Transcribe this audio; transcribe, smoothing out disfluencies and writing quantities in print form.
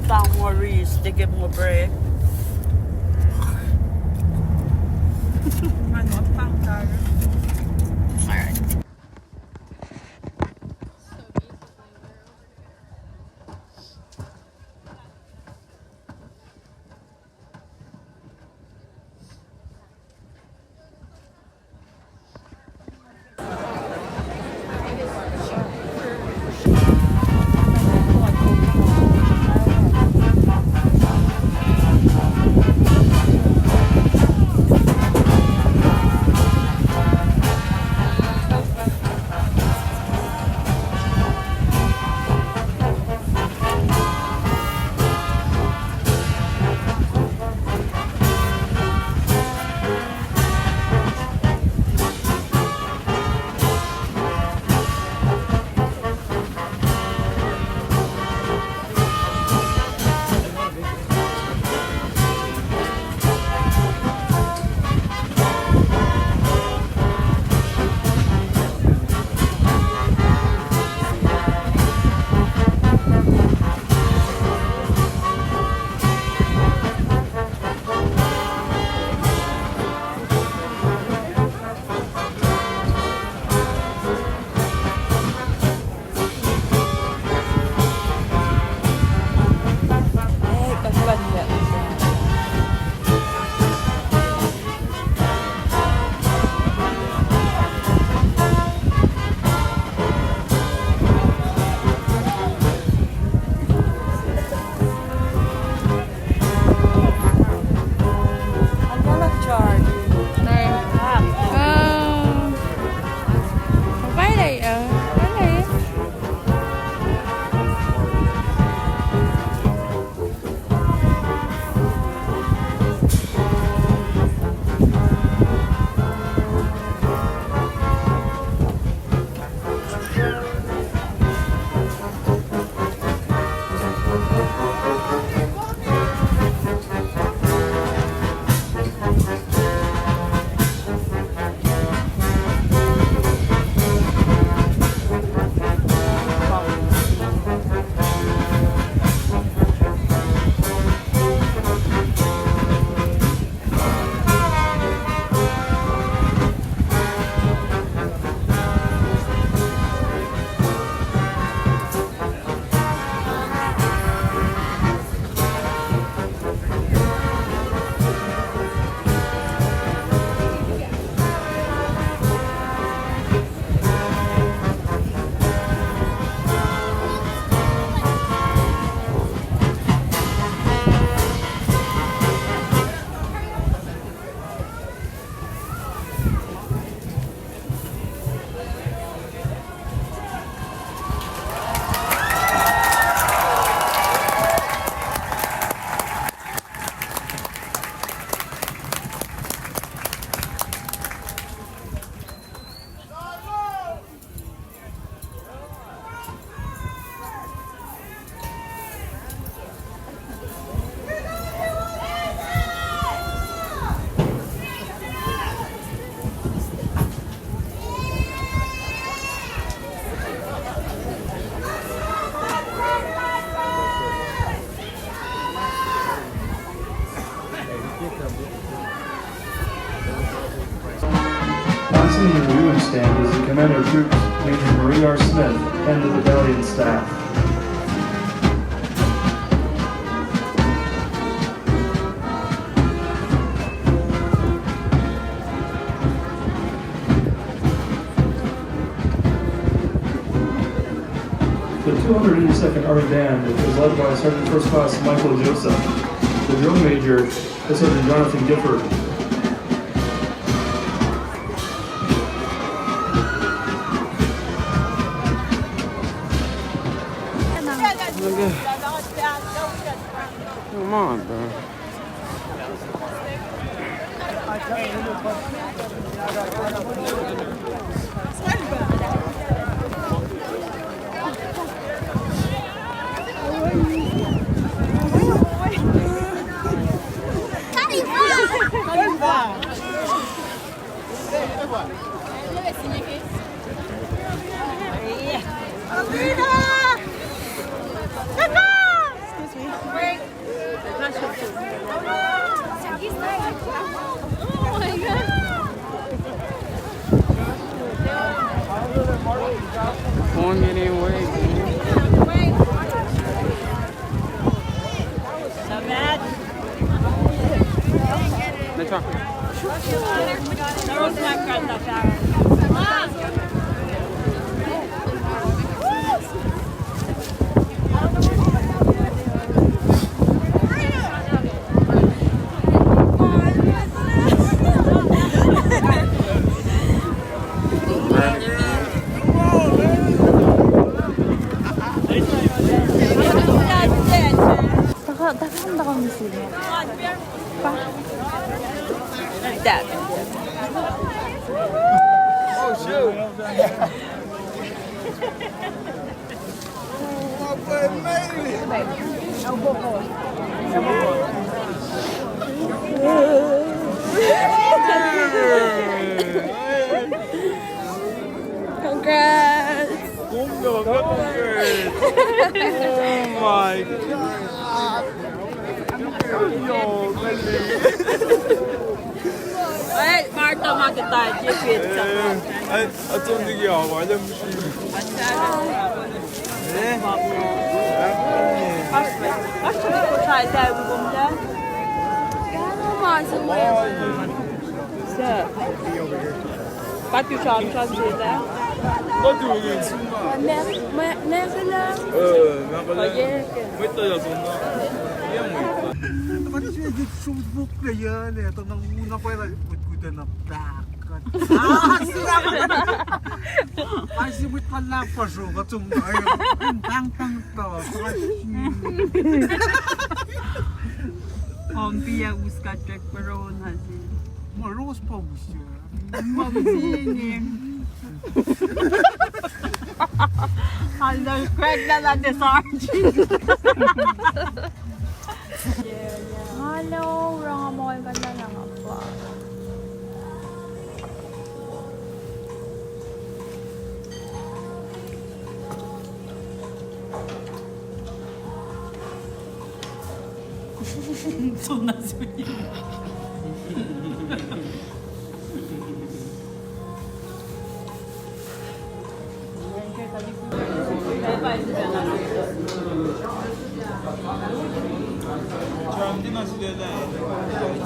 down more reeds to get more bread. I'm not found tired. Alright. Passing the reviewing stand is the Commander of Troops, Major Marie R. Smith, and the battalion staff. The 282nd Army Band is led by Sergeant First Class Michael Joseph. The drill major is Sergeant Jonathan Gifford. Come on, bro. Excuse me. 한다고 하면 있어요. That. Oh shoot! Oh, boy made it! Congrats. Congrats! Oh my god! Yo, Ay, Marta makita. Jipit sa Ay, at hindi ako. Alam mo siya. Acho que vou sair da bunda. Bak uçağım şansıyla. Hadi oğlum. Mesela. Nakala. Wait tayo sa na. Kasi siya yung shootbook na yan eh. Ito nang una ko yung good na black. Kasi wait pa lang pa siya. Katong ayun. Tang to. Pompiya uskacak peron hazin. Maros pa mo siya. Mamsini. Hanggang crack na lang de sargent. Hello, orang mo kayo ganda ng apa. Sonra söyleyeyim. Hindi na sila na.